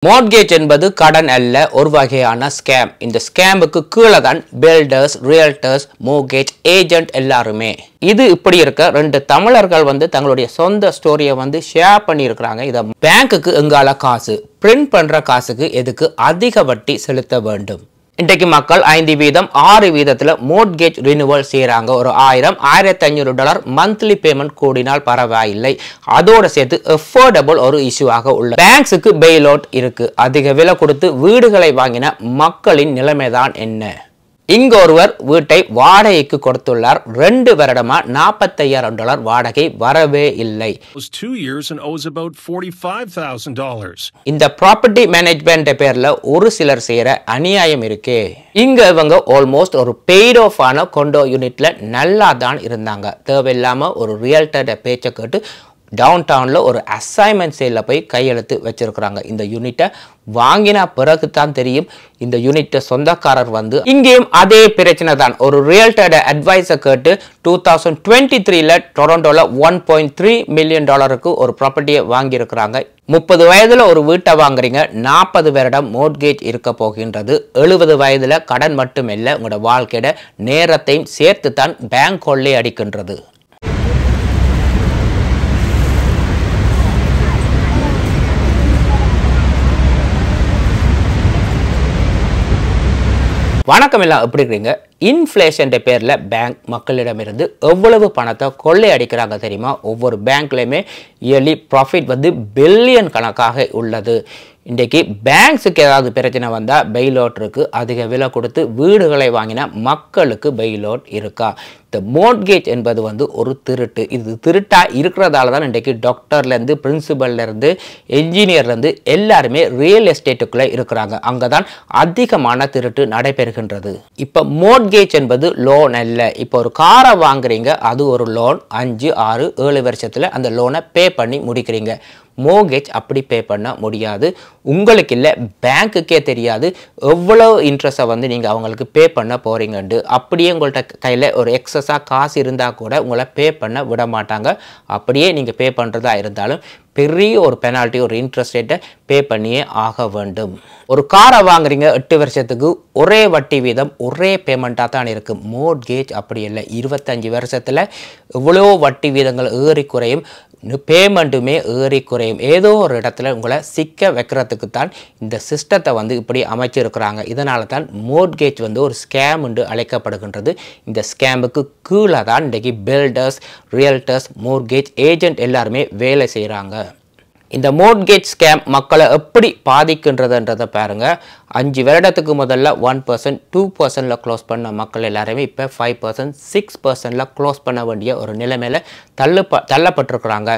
Mortgage என்பது கடன் அல்ல ஒரு வகையான ஸ்கேம். இந்த ஸ்கேமுக்கு கீழே தான் பில்டர்ஸ், ரியல்டர்ஸ், மோர்கேஜ் ஏஜென்ட் எல்லாருமே. இது இப்படி இருக்க ரெண்டு தமிழர்கள் தங்களுடைய சொந்த ஸ்டோரியை ஷேர் பண்ணியிருக்கிறாங்க. இதை பேங்க்குக்கு எங்கால காசு பிரிண்ட் பண்ற காசுக்கு எதுக்கு அதிக வட்டி செலுத்த வேண்டும்? இன்றைக்கு மக்கள் 5% 6% மோர்ட்கேஜ் ரினிவல் செய்யறாங்க. ஒரு $1000-1500 மந்த்லி பேமெண்ட் கூடினால் பரவாயில்லை. அதோட சேர்த்து அஃபோர்டபுள் ஒரு இஷ்யூவாக உள்ள பேங்க்ஸுக்கு பெயில் அவுட் இருக்கு. அதிக விலை கொடுத்து வீடுகளை வாங்கின மக்களின் நிலைமைதான் என்ன? இங்க ஒருவர் வீட்டை வாடகைக்கு கொடுத்துள்ளார். 2 வருடமா $45,000 வாடகை வரவே இல்லை. இந்த ப்ராப்பர்ட்டி மேனேஜ்மெண்ட் பேர்ல ஒரு சிலர் செய்யற அநியாயம் இருக்கே. இங்க இவங்க ஆல்மோஸ்ட் ஒரு பெய்ட் ஆஃப் ஆன கொண்டோ யூனிட்ல நல்லா தான் இருந்தாங்க. தேவையில்லாம ஒரு ரியல்டர் பேச்சை கேட்டு டவுன் டவுன்ல ஒரு அசைன்மெண்ட் சேல்ல போய் கையெழுத்து வச்சிருக்கிறாங்க. இந்த யூனிட்டை வாங்கின பிறகு தான் தெரியும் இந்த யூனிட் சொந்தக்காரர் இங்கேயும் அதே பிரச்சனை தான். ஒரு ரியல்டர் அட்வைஸை கேட்டு 2023ல டொரண்டோல $1.3 மில்லியன் ஒரு ப்ராப்பர்ட்டியை வாங்கி இருக்கிறாங்க. 30 வயதுல ஒரு வீட்டை வாங்குறீங்க, 40 வருடம் மோர்ட்கேஜ் இருக்க போகின்றது. 70 வயதுல கடன் மட்டுமில்லை, உங்களோட வாழ்க்கையோட நேரத்தையும் சேர்த்து தான் பேங்க் கொள்ளை அடிக்கின்றது. வணக்கம், எல்லாம் எப்படி இருக்கீங்க? இன்ஃப்ளேஷன் பேர்ல பேங்க் மக்களிடமிருந்து எவ்வளவு பணத்தை கொள்ளை அடிக்கிறாங்க தெரியுமா? ஒவ்வொரு பேங்க்லயுமே இயர்லி ப்ராஃபிட் பில்லியன் கணக்காக உள்ளது. இன்றைக்கு பேங்க்ஸுக்கு ஏதாவது பிரச்சனை வந்தால் பெயில் அவுட் இருக்கு. அதிக விலை கொடுத்து வீடுகளை வாங்கின மக்களுக்கு பெயில் அவுட் இருக்கா? இந்த மோர்ட்கேஜ் என்பது ஒரு திருட்டு. இது திருட்டா இருக்கிறதால தான் இன்றைக்கு டாக்டர்லேருந்து பிரின்சிபல்லேருந்து என்ஜினியர்லேருந்து எல்லாருமே ரியல் எஸ்டேட்டுக்குள்ளே இருக்கிறாங்க. அங்கே தான் அதிகமான திருட்டு நடைபெறுகின்றது. இப்போ மோர்ட்கேஜ் என்பது லோன் அல்ல. இப்போ ஒரு காரை வாங்குறீங்க, அது ஒரு லோன். 5, 6, 7 வருஷத்தில் அந்த லோனை பே பண்ணி முடிக்கிறீங்க. மோர்கேஜ் அப்படி பே பண்ண முடியாது. உங்களுக்கு இல்லை, பேங்க்குக்கே தெரியாது எவ்வளவு இன்ட்ரெஸ்ட்டை நீங்கள் அவங்களுக்கு பே பண்ண போறீங்கண்டு. அப்படியே உங்கள்கிட்ட கையில் ஒரு எக்ஸஸாக காசு இருந்தால் கூட உங்களை பே பண்ண விட மாட்டாங்க. அப்படியே நீங்கள் பே பண்ணுறதா இருந்தாலும் பெரிய ஒரு பெனால்ட்டி, ஒரு இன்ட்ரெஸ்ட் ரேட்டை பே பண்ணியே ஆக வேண்டும். ஒரு காரை வாங்குறீங்க, 8 வருஷத்துக்கு ஒரே வட்டி வீதம் ஒரே பேமெண்ட்டாக தான் இருக்குது. மோர்ட்கேஜ் அப்படி இல்லை. 25 வருஷத்தில் எவ்வளோ வட்டி வீதங்கள் ஏறி குறையும், பேமெண்ட்டுமே ஏறி குறையும். ஏதோ ஒரு இடத்துல உங்களை சிக்க வைக்கிறதுக்கு தான் இந்த சிஸ்டத்தை இப்படி அமைச்சிருக்கிறாங்க. இதனால தான் மோர்ட்கேஜ் ஒரு ஸ்கேம் என்று அழைக்கப்படுகின்றது. இந்த ஸ்கேமுக்கு கீழே தான் இன்றைக்கு பில்டர்ஸ், ரியல்டர்ஸ், மோர்கேஜ் ஏஜென்ட் எல்லாருமே வேலை செய்கிறாங்க. இந்த மோர்ட்கேஜ் ஸ்கேம் மக்களை எப்படி பாதிக்கின்றதுன்றதை பாருங்க. 5 வருடத்துக்கு முதல்ல 1%, 2%ல க்ளோஸ் பண்ண மக்கள் எல்லாருமே இப்போ 5%, 6%ல க்ளோஸ் பண்ண வேண்டிய ஒரு நிலைமையில தள்ளப்பட்டிருக்கிறாங்க.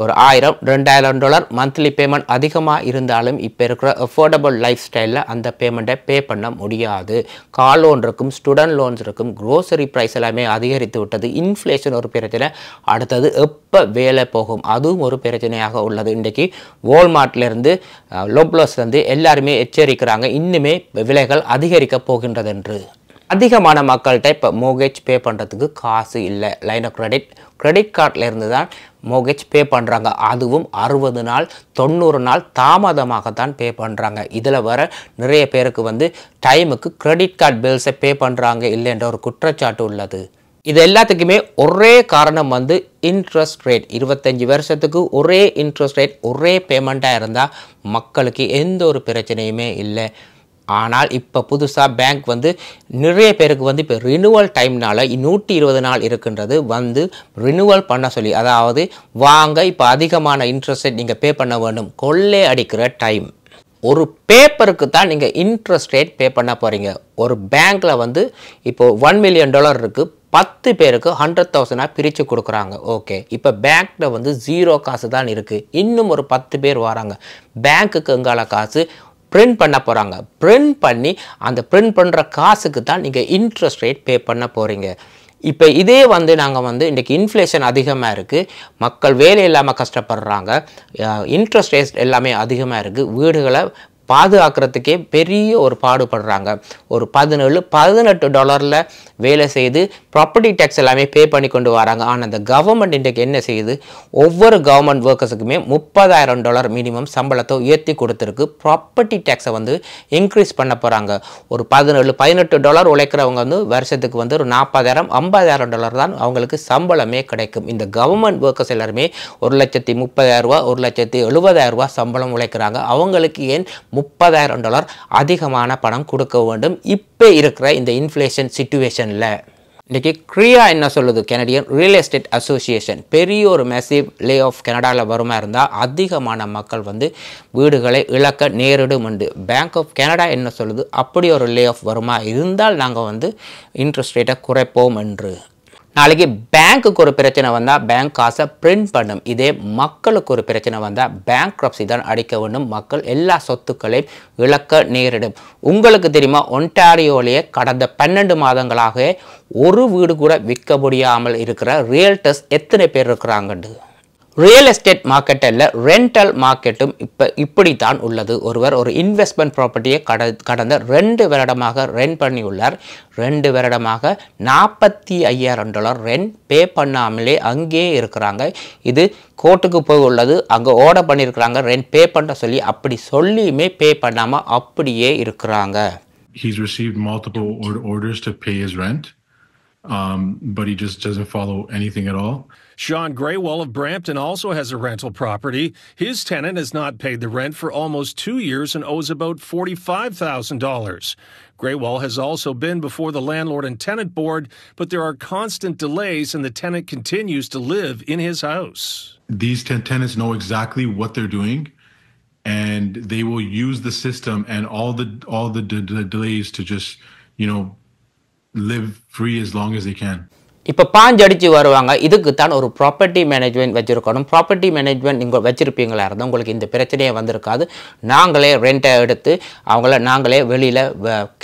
ஒரு $1000-2000 மந்த்லி பேமெண்ட் அதிகமாக இருந்தாலும் இப்போ இருக்கிற அஃபோர்டபுள் லைஃப் ஸ்டைலில் அந்த பேமெண்ட்டை பே பண்ண முடியாது. கார் லோன் இருக்கும், ஸ்டூடெண்ட் லோன்ஸ் இருக்கும், க்ரோசரி ப்ரைஸ் எல்லாமே அதிகரித்து விட்டது. இன்ஃப்ளேஷன் ஒரு பிரச்சனை. அடுத்தது எப்போ வேலை போகும், அதுவும் ஒரு பிரச்சனையாக உள்ளது. இன்றைக்கு வால்மார்ட்லேருந்து லோப்லோஸ்லேருந்து எல்லாருமே எச்சரிக்கிறாங்க, இன்னுமே விலைகள் அதிகரிக்க போகின்றது என்று. அதிகமான மக்கள்கிட்ட இப்போ மோர்கேஜ் பே பண்ணுறதுக்கு காசு இல்லை. லைன் ஆஃப் கிரெடிட் கார்டில் இருந்து தான் மோர்கேஜ் பே பண்ணுறாங்க. அதுவும் 60 நாள் 90 நாள் தாமதமாக தான் பே பண்ணுறாங்க. இதில் வர நிறைய பேருக்கு டைமுக்கு கிரெடிட் கார்டு பில்ஸை பே பண்ணுறாங்க இல்லைன்ற ஒரு குற்றச்சாட்டு உள்ளது. இது எல்லாத்துக்குமே ஒரே காரணம் இன்ட்ரெஸ்ட் ரேட். 25 வருஷத்துக்கு ஒரே இன்ட்ரெஸ்ட் ரேட், ஒரே பேமெண்ட்டாக இருந்தால் மக்களுக்கு எந்த ஒரு பிரச்சனையுமே இல்லை. ஆனால் இப்போ புதுசாக பேங்க் நிறைய பேருக்கு இப்போ ரினுவல் டைம்னால 120 நாள் இருக்கின்றது ரினுவல் பண்ண சொல்லி, அதாவது வாங்க இப்போ அதிகமான இன்ட்ரெஸ்ட் ரேட் நீங்கள் பே பண்ண வேண்டும். கொள்ளை அடிக்கிற டைம். ஒரு பேப்பருக்கு தான் நீங்கள் இன்ட்ரெஸ்ட் ரேட் பே பண்ண போகிறீங்க. ஒரு பேங்க்கில் இப்போ $1 மில்லியன் இருக்குது, 10 பேருக்கு 100,000 பிரித்து கொடுக்குறாங்க. ஓகே, இப்போ பேங்க்கில் 0 காசு தான் இருக்குது. இன்னும் ஒரு 10 பேர் வராங்க. பேங்க்குக்கு எங்கால காசு பிரிண்ட் பண்ண போகிறாங்க. பிரிண்ட் பண்ணி அந்த பிரிண்ட் பண்ணுற காசுக்கு தான் நீங்கள் இன்ட்ரெஸ்ட் ரேட் பே பண்ண போகிறீங்க. இப்போ இதே நாங்கள் இன்றைக்கி இன்ஃப்ளேஷன் அதிகமாக இருக்குது, மக்கள் வேலை இல்லாமல் கஷ்டப்படுறாங்க, இன்ட்ரெஸ்ட் ரேட் எல்லாமே அதிகமாக இருக்குது. வீடுகளை பாதுகாக்கிறதுக்கே பெரிய ஒரு பாடுபடுறாங்க. ஒரு $17-18 வேலை செய்து ப்ராப்பர்ட்டி டேக்ஸ் எல்லாமே பே பண்ணி கொண்டு வராங்க. ஆனால் அந்த கவர்மெண்ட் இன்றைக்கு என்ன செய்யுது, ஒவ்வொரு கவர்மெண்ட் ஒர்க்கர்ஸுக்குமே $30,000 மினிமம் சம்பளத்தை உயர்த்தி கொடுத்துருக்கு. ப்ராப்பர்ட்டி டேக்ஸை வந்து இன்க்ரீஸ் பண்ண போகிறாங்க. ஒரு $17-18 உழைக்கிறவங்க வந்து வருஷத்துக்கு வந்து ஒரு $40,000-50,000 தான் அவங்களுக்கு சம்பளமே கிடைக்கும். இந்த கவர்மெண்ட் ஒர்க்கர்ஸ் எல்லாருமே $1,30,000 $1,70,000 சம்பளம் உழைக்கிறாங்க. அவங்களுக்கு ஏன் $30,000 அதிகமான பணம் கொடுக்க வேண்டும் இப்போ இருக்கிற இந்த இன்ஃப்ளேஷன் சிச்சுவேஷனில்? இன்றைக்கி கிரியா என்ன சொல்லுது, கனடியன் ரியல் எஸ்டேட் அசோசியேஷன், பெரிய ஒரு மெசிவ் லே ஆஃப் கனடாவில் வருமா இருந்தால் அதிகமான மக்கள் வந்து வீடுகளை இழக்க நேரிடும் உண்டு. பேங்க் ஆஃப் கனடா என்ன சொல்லுது, அப்படி ஒரு லே ஆஃப் வருமா இருந்தால் நாங்கள் வந்து இன்ட்ரெஸ்ட் ரேட்டை குறைப்போம் என்று. நாளைக்கு பேங்க்குக்கு ஒரு பிரச்சனை வந்தால் பேங்க் காசை பிரிண்ட் பண்ணும். இதே மக்களுக்கு ஒரு பிரச்சனை வந்தால் பேங்க்ரப்சி தான் அடிக்க வேண்டும். மக்கள் எல்லா சொத்துக்களையும் இழக்க நேரிடும். உங்களுக்கு தெரியுமா, ஒன்டாரியோலேயே கடந்த 12 மாதங்களாக ஒரு வீடு கூட விற்க முடியாமல் இருக்கிற ரியல்டர்ஸ் எத்தனை பேர் இருக்கிறாங்கன்னு. ரியல் எஸ்டேட் மார்க்கெட்டில் ரெண்டல் மார்க்கெட்டும் இப்படித்தான் உள்ளது. ஒருவர் ஒரு இன்வெஸ்ட்மெண்ட் ப்ராப்பர்ட்டியை கடந்த 2 வருடமாக ரெண்ட் பண்ணியுள்ளார். 2 வருடமாக $45,000 ரெண்ட் பே பண்ணாமலே அங்கேயே இருக்கிறாங்க. இது கோர்ட்டுக்கு போய் உள்ளது. அங்கே ஆர்டர் பண்ணியிருக்கிறாங்க ரெண்ட் பே பண்ண சொல்லி. அப்படி சொல்லியுமே பே பண்ணாமல் அப்படியே இருக்கிறாங்க. He's received multiple orders to pay his rent, but he just doesn't follow anything at all. Sean Graywall of Brampton also has a rental property. His tenant has not paid the rent for almost 2 years and owes about $45,000. Graywall has also been before the Landlord and Tenant Board, but there are constant delays and the tenant continues to live in his house. These tenants know exactly what they're doing, and they will use the system and all the delays to just, live free as long as they can. இப்போ பாஞ்சடிச்சு வருவாங்க. இதுக்கு தான் ஒரு property management வச்சுருக்கணும். Property management நீங்கள் வச்சுருப்பீங்களா இருந்தால் உங்களுக்கு இந்த பிரச்சனையே வந்திருக்காது. நாங்களே ரெண்ட்டை எடுத்து நாங்களே வெளியில்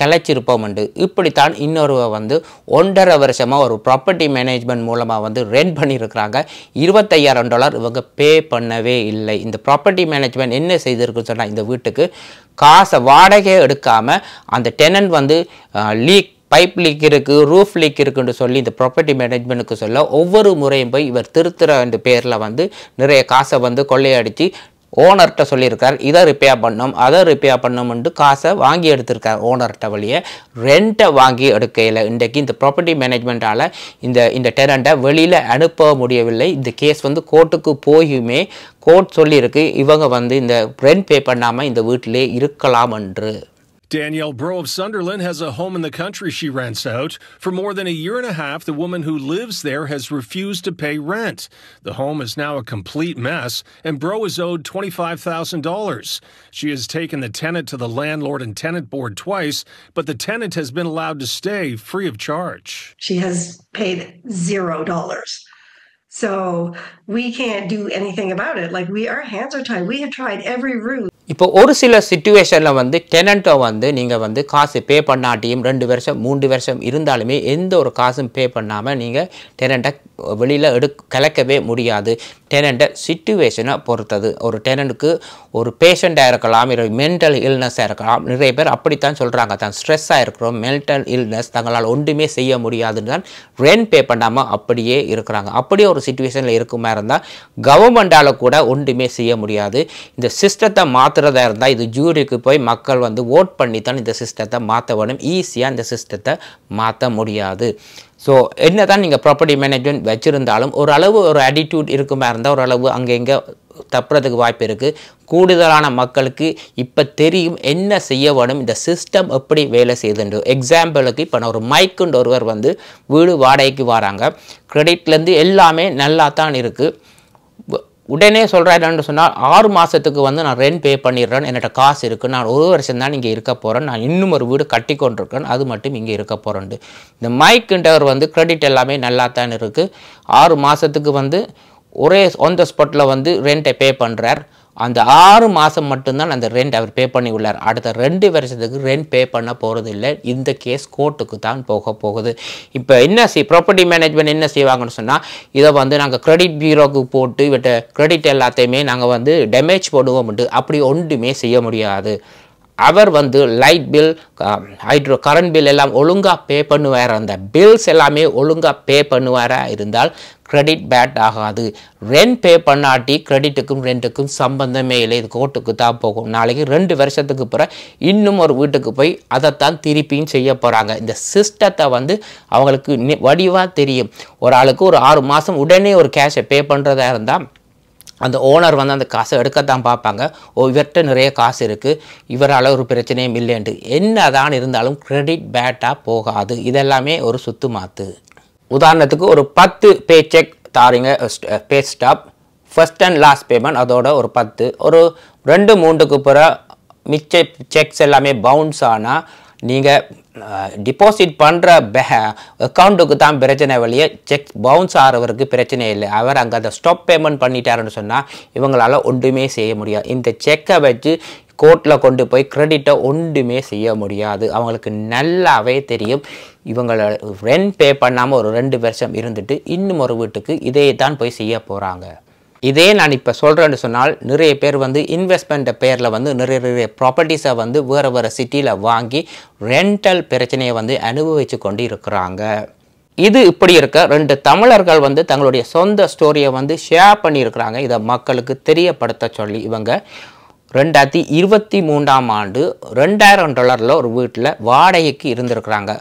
கிளச்சிருப்போம் உண்டு. இப்படித்தான் இன்னொரு வந்து 1.5 வருஷமாக ஒரு ப்ராப்பர்ட்டி மேனேஜ்மெண்ட் மூலமாக வந்து ரெண்ட் பண்ணியிருக்கிறாங்க. $25,000 இவங்க பே பண்ணவே இல்லை. இந்த ப்ராப்பர்ட்டி மேனேஜ்மெண்ட் என்ன செய்திருக்குன்னு சொன்னால், இந்த வீட்டுக்கு காசை வாடகை எடுக்காமல் அந்த டெனன்ட் வந்து பைப் லீக் இருக்குது, ரூஃப் லீக் இருக்குன்னு சொல்லி இந்த ப்ராப்பர்ட்டி மேனேஜ்மெண்ட்டுக்கு சொல்ல ஒவ்வொரு முறையும் போய் இவர் திருத்துற பேரில் வந்து நிறைய காசை வந்து கொள்ளையடித்து ஓனர்கிட்ட சொல்லியிருக்கார். இதை ரிப்பேர் பண்ணோம், அதை ரிப்பேர் பண்ணோம்னு காசை வாங்கி எடுத்திருக்கார். ஓனர்கிட்ட வழியே ரெண்ட்டை வாங்கி எடுக்கையில் இன்றைக்கு இந்த ப்ராப்பர்ட்டி மேனேஜ்மெண்ட்டால் இந்த டெனண்ட்டை வெளியில் அனுப்ப முடியவில்லை. இந்த கேஸ் வந்து கோர்ட்டுக்கு போயுமே கோர்ட் சொல்லியிருக்கு இவங்க வந்து இந்த ரெண்ட் பே பண்ணாமல் இந்த வீட்டிலே இருக்கலாம் என்று. Danielle Bro of Sunderland has a home in the country she rents out. For more than a year and a half, the woman who lives there has refused to pay rent. The home is now a complete mess, and Bro is owed $25,000. She has taken the tenant to the Landlord and Tenant Board twice, but the tenant has been allowed to stay free of charge. She has paid $0. So we can't do anything about it. Our hands are tied. We have tried every route. இப்போ ஒரு சில சிச்சுவேஷனில் வந்து டெனண்ட்டை வந்து நீங்கள் வந்து காசு பே பண்ணாட்டியும் 2 வருஷம் 3 வருஷம் இருந்தாலுமே எந்த ஒரு காசும் பே பண்ணாமல் நீங்கள் டெனண்ட்டை வெளியில் கலக்கவே முடியாது. டெனண்ட்டை சிச்சுவேஷனை பொறுத்தது. ஒரு டெனண்ட்டுக்கு ஒரு பேஷண்ட்டாக இருக்கலாம், மென்டல் இல்னஸாக இருக்கலாம். நிறைய பேர் அப்படித்தான் சொல்கிறாங்க, தான் ஸ்ட்ரெஸ்ஸாக இருக்கிறோம், மென்டல் இல்னஸ், தங்களால் ஒன்றுமே செய்ய முடியாதுன்னு தான் ரெண்ட் பே பண்ணாமல் அப்படியே இருக்கிறாங்க. அப்படியே ஒரு சிச்சுவேஷனில் இருக்குமா இருந்தால் கவர்மெண்டால் கூட ஒன்றுமே செய்ய முடியாது. இந்த சிஸ்டத்தை மாற்றுறதா இருந்தால் இது ஜூரிக்கு போய் மக்கள் வந்து ஓட் பண்ணி தான் இந்த சிஸ்டத்தை மாற்ற வேணும். ஈஸியாக இந்த சிஸ்டத்தை மாற்ற முடியாது. ஸோ என்ன தான் நீங்கள் ப்ராப்பர்ட்டி மேனேஜ்மெண்ட் வச்சுருந்தாலும் ஓரளவு ஒரு ஆட்டிடியூட் இருக்குமா இருந்தால் ஓரளவு அங்கே இங்கே தப்புறதுக்கு வாய்ப்பு இருக்குது. கூடுதலான மக்களுக்கு இப்போ தெரியும் என்ன செய்ய வேணும், இந்த சிஸ்டம் எப்படி வேலை செய்யுதுண்டு. எக்ஸாம்பிளுக்கு இப்போ நான் ஒரு மைக்குன்ற ஒருவர் வந்து வீடு வாடகைக்கு வராங்க, கிரெடிட்லேருந்து எல்லாமே நல்லா தான் இருக்குது. உடனே சொல்கிறாருன்னு சொன்னால் 6 மாதத்துக்கு வந்து நான் ரெண்ட் பே பண்ணிடுறேன், என்கிட்ட காசு இருக்குது, நான் 1 வருஷம் தான் இங்கே இருக்க போகிறேன், நான் இன்னும் ஒரு வீடு கட்டி கொண்டிருக்கேன், அது மட்டும் இங்கே இருக்க போகிறேன்ட்டு. இந்த மைக்குன்றவர் வந்து கிரெடிட் எல்லாமே நல்லா தான் இருக்குது. 6 மாதத்துக்கு வந்து ஒரே ஆன் த ஸ்பாட்டில் வந்து ரெண்ட்டை பே பண்ணுறார். அந்த 6 மாதம் மட்டும்தான் அந்த ரெண்ட் அவர் பே பண்ணி உள்ளார். அடுத்த 2 வருஷத்துக்கு ரெண்ட் பே பண்ண போகிறது இல்லை. இந்த கேஸ் கோர்ட்டுக்கு தான் போகுது. இப்போ என்ன ப்ராப்பர்ட்டி மேனேஜ்மெண்ட் என்ன செய்வாங்கன்னு சொன்னால், இதை வந்து நாங்கள் கிரெடிட் பியூரோக்கு போட்டு இவட்ட கிரெடிட் எல்லாத்தையுமே நாங்கள் வந்து டேமேஜ் போடுவோம். அப்படி ஒன்றுமே செய்ய முடியாது. அவர் வந்து light bill hydro current bill எல்லாம் ஒழுங்காக பே பண்ணுவார், அந்த பில்ஸ் எல்லாமே ஒழுங்காக பே பண்ணுவாரா இருந்தால் கிரெடிட் பேட் ஆகாது. ரெண்ட் பே பண்ணாட்டி கிரெடிட்டுக்கும் ரெண்ட்டுக்கும் சம்பந்தமே இல்லை, இது கோர்ட்டுக்கு தான் போகும். நாளைக்கு 2 வருஷத்துக்கு பிறகு இன்னும் ஒரு வீட்டுக்கு போய் அதைத்தான் திருப்பியும் செய்ய போகிறாங்க. இந்த சிஸ்டத்தை வந்து அவங்களுக்கு வடிவாக தெரியும். ஒரு ஆளுக்கு ஒரு 6 மாதம் உடனே ஒரு கேஷை பே பண்ணுறதா இருந்தால் அந்த ஓனர் வந்து அந்த காசை எடுக்கத்தான் பார்ப்பாங்க. இவர்கிட்ட நிறைய காசு இருக்குது, இவரால் ஒரு பிரச்சனையும் இல்லைன்ட்டு. என்ன தான் இருந்தாலும் கிரெடிட் பேட்டாக போகாது. இதெல்லாமே ஒரு சுத்து மாற்று. உதாரணத்துக்கு ஒரு 10 பே செக் தாரீங்க, pay stub first and last payment அதோட ஒரு 10, ஒரு 2-3க்கு பிறகு மிச்ச செக்ஸ் எல்லாமே பவுன்ஸ் ஆனால் நீங்கள் டிபாசிட் பண்ணுற அக்கௌண்ட்டுக்கு தான் பிரச்சனை, வழியே செக் பவுன்ஸ் ஆகிறவருக்கு பிரச்சனை இல்லை. அவர் அங்கே அதை ஸ்டாப் பேமெண்ட் பண்ணிட்டாருன்னு சொன்னால் இவங்களால் ஒன்றுமே செய்ய முடியாது. இந்த செக்கை வச்சு கோர்ட்டில் கொண்டு போய் கிரெடிட்டை ஒன்றுமே செய்ய முடியாது. அவங்களுக்கு நல்லாவே தெரியும் இவங்களை ரெண்ட் பே பண்ணாமல் ஒரு 2 வருஷம் இருந்துட்டு இன்னும் ஒரு வீட்டுக்கு இதே தான் போய் செய்ய போகிறாங்க. இதே நான் இப்போ சொல்கிறேன்னு சொன்னால் நிறைய பேர் வந்து இன்வெஸ்ட்மெண்ட் பேரில் வந்து நிறைய ப்ராப்பர்ட்டிஸை வந்து வேறு சிட்டியில் வாங்கி ரெண்டல் பிரச்சனையை வந்து அனுபவித்து கொண்டு இருக்கிறாங்க. இது இப்படி இருக்க 2 தமிழர்கள் வந்து தங்களுடைய சொந்த ஸ்டோரியை வந்து ஷேர் பண்ணியிருக்கிறாங்க. இதை மக்களுக்கு தெரியப்படுத்த சொல்லி இவங்க 2023ஆம் ஆண்டு $2000 ஒரு வீட்டில் வாடகைக்கு இருந்திருக்கிறாங்க.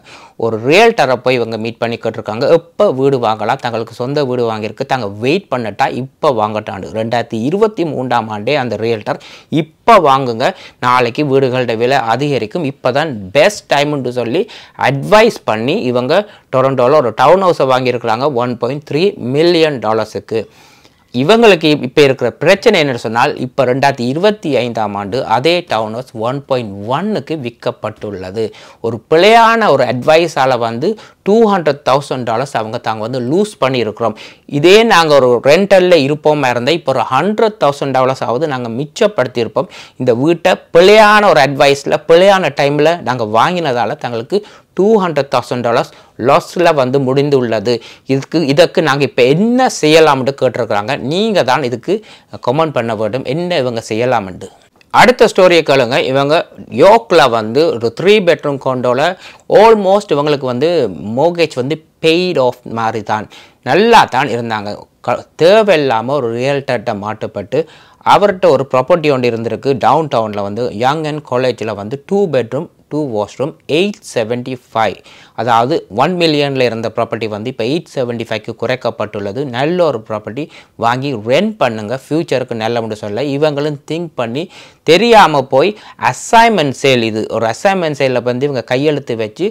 ஒரு ரியல்டரை போய் இவங்க மீட் பண்ணி கேட்டிருக்காங்க, எப்போ வீடு வாங்கலாம், தங்களுக்கு சொந்த வீடு வாங்கியிருக்கு, தாங்க வெயிட் பண்ணட்டா இப்போ வாங்கட்டாண்டு. 2023ஆம் ஆண்டே அந்த ரியல்டர் இப்போ வாங்குங்க, நாளைக்கு வீடுகளோட விலை அதிகரிக்கும், இப்போ தான் பெஸ்ட் டைம்னு சொல்லி அட்வைஸ் பண்ணி இவங்க டொரண்டோவில் ஒரு டவுன் ஹவுஸை வாங்கியிருக்கிறாங்க $1.3 மில்லியன். இவங்களுக்கு இப்போ இருக்கிற பிரச்சனை என்னன்னு சொன்னால் இப்போ 2025ஆம் ஆண்டு அதே டவுன் ஹவுஸ் 1.1க்கு விற்கப்பட்டுள்ளது. ஒரு பிழையான ஒரு அட்வைஸால் வந்து $200,000 அவங்க தாங்க வந்து லூஸ் பண்ணியிருக்கிறோம். இதே நாங்கள் ஒரு ரெண்டலில் இருப்போமா இருந்தால் இப்போ ஒரு $100,000 ஆகுது நாங்கள் மிச்சப்படுத்தியிருப்போம். இந்த வீட்டை பிழையான ஒரு அட்வைஸில் பிழையான டைமில் நாங்கள் வாங்கினதால் தங்களுக்கு $200,000 லாஸில் வந்து முடிந்துள்ளது. இதற்கு நாங்கள் இப்போ என்ன செய்யலாம்னு கேட்டிருக்கிறாங்க. நீங்கள் தான் இதுக்கு கமெண்ட் பண்ண வேண்டும், என்ன இவங்க செய்யலாம்னு. அடுத்த ஸ்டோரியை கேளுங்க. இவங்க யோக்கில் வந்து ஒரு 3 பெட்ரூம் கொண்டோல ஆல்மோஸ்ட் இவங்களுக்கு வந்து மோர்கேஜ் வந்து பெய்ட் ஆஃப் மாதிரி தான், நல்லா தான் இருந்தாங்க. தேவையில்லாமல் ஒரு ரியல்டர்கிட்ட மாட்டுப்பட்டு அவர்கிட்ட ஒரு ப்ராப்பர்ட்டி ஒன்று இருந்திருக்கு டவுன் டவுனில் வந்து யங் அண்ட் காலேஜில் வந்து 2 பெட்ரூம் 2 வாஷ்ரூம் 875, அதாவது 1 மில்லியனில் இருந்த ப்ராப்பர்ட்டி வந்து இப்போ 875க்கு குறைக்கப்பட்டுள்ளது. நல்ல ஒரு ப்ராப்பர்ட்டி வாங்கி ரெண்ட் பண்ணுங்க, ஃப்யூச்சருக்கு நல்ல சொல்ல இவங்களும் திங்க் பண்ணி தெரியாமல் போய் அசைன்மெண்ட் சேல், இது ஒரு அசைன்மெண்ட் சேலில் வந்து இவங்க கையெழுத்து வச்சு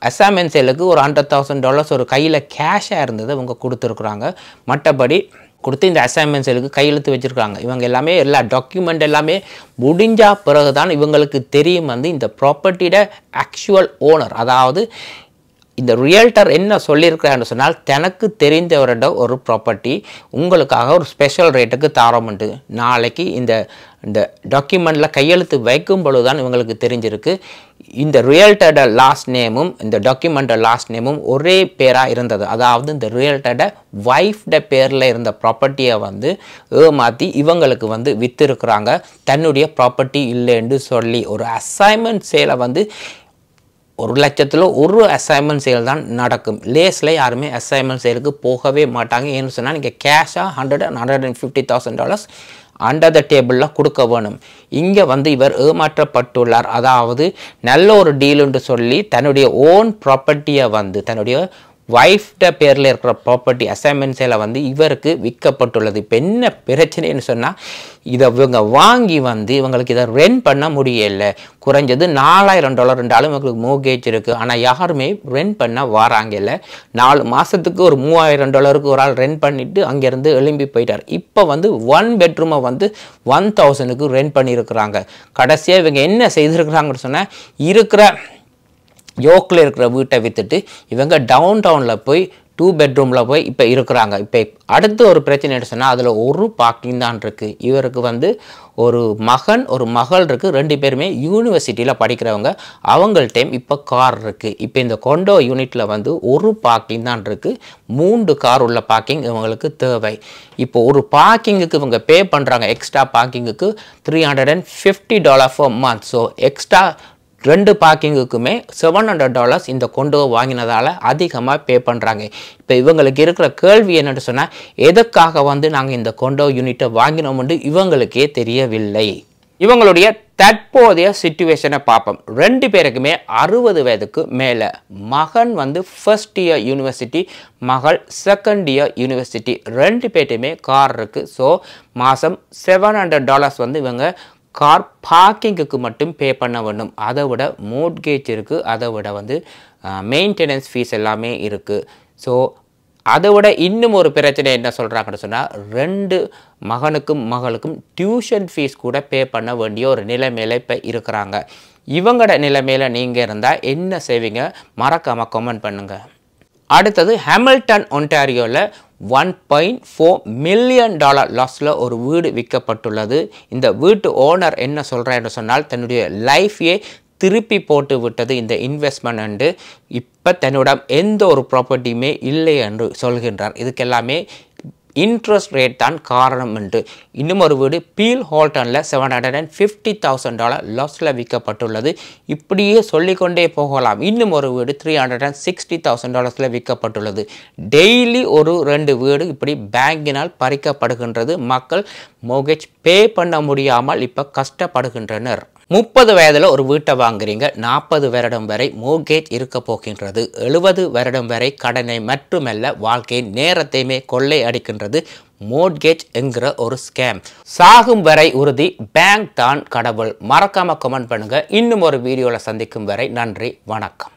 அசைன்மெண்ட் சேலுக்கு ஒரு $100,000 ஒரு கையில் கேஷாக இருந்தது இவங்க கொடுத்துருக்குறாங்க. மற்றபடி கொடுத்து இந்த அசைன்மெண்ட் சேலுக்கு கையெழுத்து வச்சுருக்காங்க. இவங்க எல்லாமே எல்லா டாக்குமெண்ட் எல்லாமே முடிஞ்ச பிறகு தான் இவங்களுக்கு தெரியும் வந்து இந்த ப்ராப்பர்ட்டியோட ஆக்சுவல் ஓனர், அதாவது இந்த ரியல்டர் என்ன சொல்லியிருக்கிறான்னு சொன்னால் தனக்கு தெரிந்தவரோட ஒரு ப்ராப்பர்ட்டி உங்களுக்காக ஒரு ஸ்பெஷல் ரேட்டுக்கு தாரோம்ட்டு. நாளைக்கு இந்த டாக்குமெண்ட்டில் கையெழுத்து வைக்கும் பொழுது தான் இவங்களுக்கு தெரிஞ்சிருக்கு இந்த ரியல்டரோட லாஸ்ட் நேமும் இந்த டாக்குமெண்ட்டோட லாஸ்ட் நேமும் ஒரே பேராக இருந்தது. அதாவது இந்த ரியல்டரோட ஒய்ஃப்ட பேரில் இருந்த ப்ராப்பர்ட்டியை வந்து ஏமாற்றி இவங்களுக்கு வந்து விற்றுருக்குறாங்க, தன்னுடைய ப்ராப்பர்ட்டி இல்லைன்னு சொல்லி. ஒரு அசைன்மெண்ட் சேலை வந்து 1 லட்சத்தில் ஒரு அசைன்மெண்ட் சேல் தான் நடக்கும். லேஸில் யாருமே அசைன்மெண்ட் சேலுக்கு போகவே மாட்டாங்க. ஏன்னு சொன்னால் நீங்கள் கேஷாக $150,000 அண்டர் த டேபிளில் கொடுக்க வேணும். இங்கே வந்து இவர் ஏமாற்றப்பட்டுள்ளார். அதாவது நல்ல ஒரு டீலுன்னு சொல்லி தன்னுடைய ஓன் ப்ராப்பர்ட்டியை வந்து தன்னுடைய ஒய்ஃப்ட பேரில் இருக்கிற ப்ராப்பர்ட்டி அசைன்மெண்ட் சேலை வந்து இவருக்கு விற்கப்பட்டுள்ளது. இப்போ என்ன பிரச்சனைன்னு சொன்னால் இதை இவங்க வாங்கி வந்து இவங்களுக்கு இதை ரெண்ட் பண்ண முடியலை. குறைஞ்சது $4,000 இருந்தாலும் இவங்களுக்கு மோர்கேஜ் இருக்குது, ஆனால் யாருமே ரெண்ட் பண்ண வராங்க இல்லை. 4 மாதத்துக்கு ஒரு $3,000 ஒரு ஆள் ரெண்ட் பண்ணிவிட்டு அங்கேருந்து எழும்பி போயிட்டார். இப்போ வந்து 1 பெட்ரூமை வந்து 1,000க்கு ரெண்ட் பண்ணியிருக்கிறாங்க. கடைசியாக இவங்க என்ன செய்திருக்கிறாங்கன்னு சொன்னால் இருக்கிற யோக்கில் இருக்கிற வீட்டை விற்றுட்டு இவங்க டவுன் டவுனில் போய் 2 பெட்ரூமில் போய் இப்போ இருக்கிறாங்க. இப்போ அடுத்த ஒரு பிரச்சனை என்ன சொன்னால் அதில் ஒரு பார்க்கிங் தான் இருக்குது. இவருக்கு வந்து ஒரு மகன் ஒரு மகள் இருக்குது. 2 பேருமே யூனிவர்சிட்டியில் படிக்கிறவங்க. அவங்கள்ட்டையும் இப்போ கார் இருக்குது. இப்போ இந்த கொண்டோ யூனிட்டில் வந்து ஒரு பார்க்கிங் தான் இருக்குது. 3 கார் உள்ள பார்க்கிங் இவங்களுக்கு தேவை. இப்போ ஒரு பார்க்கிங்குக்கு இவங்க பே பண்ணுறாங்க. எக்ஸ்ட்ரா பார்க்கிங்குக்கு $350 for month. ஸோ எக்ஸ்ட்ரா 2 பார்க்கிங்குக்குமே $700 இந்த கொண்டோ வாங்கினதால் அதிகமாக பே பண்ணுறாங்க. இப்போ இவங்களுக்கு இருக்கிற கேள்வி என்னென்னு சொன்னால், எதுக்காக வந்து நாங்கள் இந்த கொண்டோ யூனிட்டை வாங்கினோம்னு இவங்களுக்கே தெரியவில்லை. இவங்களுடைய தற்போதைய சிச்சுவேஷனை பார்ப்போம். 2 பேருக்குமே 60 வயதுக்கு மேலே. மகன் வந்து ஃபர்ஸ்ட் இயர் யூனிவர்சிட்டி, மகள் செகண்ட் இயர் யூனிவர்சிட்டி. 2 பேர்ட்டுமே கார் இருக்குது. ஸோ மாதம் $700 வந்து இவங்க கார் பார்க்கிங்குக்கு மட்டும் பே பண்ண வேண்டும். அதை விட மோட்கேஜ் இருக்குது, அதை விட வந்து மெயின்டெனன்ஸ் ஃபீஸ் எல்லாமே இருக்குது. ஸோ அதை விட இன்னும் ஒரு பிரச்சனை என்ன சொல்கிறாங்கன்னு சொன்னால், 2 மகனுக்கும் மகளுக்கும் டியூஷன் ஃபீஸ் கூட பே பண்ண வேண்டிய ஒரு நிலைமையில் இப்போ இருக்கிறாங்க. இவங்களோட நிலைமையில் நீங்கள் இருந்தால் என்ன செய்வீங்க? மறக்காமல் கமெண்ட் பண்ணுங்கள். அடுத்தது ஹாமில்டன் ஒன்டாரியோவில் $1.4 மில்லியன் லாஸில் ஒரு வீடு விற்கப்பட்டுள்ளது. இந்த வீட்டு ஓனர் என்ன சொல்கிறான்னு சொன்னால், தன்னுடைய லைஃபையே திருப்பி போட்டு விட்டது இந்த இன்வெஸ்ட்மெண்ட். இப்போ தன்னிடம் எந்த ஒரு ப்ராப்பர்ட்டியுமே இல்லை என்று சொல்கின்றார். இதுக்கெல்லாமே இன்ட்ரெஸ்ட் ரேட் தான் காரணம் என்று. இன்னும் ஒரு வீடு பீல் ஹால்டனில் $750,000 லாஸில் விற்கப்பட்டுள்ளது. இப்படியே சொல்லிக்கொண்டே போகலாம். இன்னும் ஒரு வீடு $360,000 விற்கப்பட்டுள்ளது. டெய்லி ஒரு 2 வீடு இப்படி பேங்கினால் பறிக்கப்படுகின்றது. மக்கள் மோர்கேஜ் பே பண்ண முடியாமல் இப்போ கஷ்டப்படுகின்றனர். 30 வயதில் ஒரு வீட்டை வாங்குறீங்க. 40 வருடம் வரை மோர்கேஜ் இருக்க போகின்றது. 70 வருடம் வரை கடனை மட்டுமல்ல வாழ்க்கையின் நேரத்தையுமே கொள்ளை அடிக்கின்றது மோர்கேஜ் என்கிற ஒரு ஸ்கேம். சாகும் வரை உறுதி, பேங்க் தான் கடவுள். மறக்காம கமெண்ட் பண்ணுங்க. இன்னும் ஒரு வீடியோவில் சந்திக்கும் வரை நன்றி, வணக்கம்.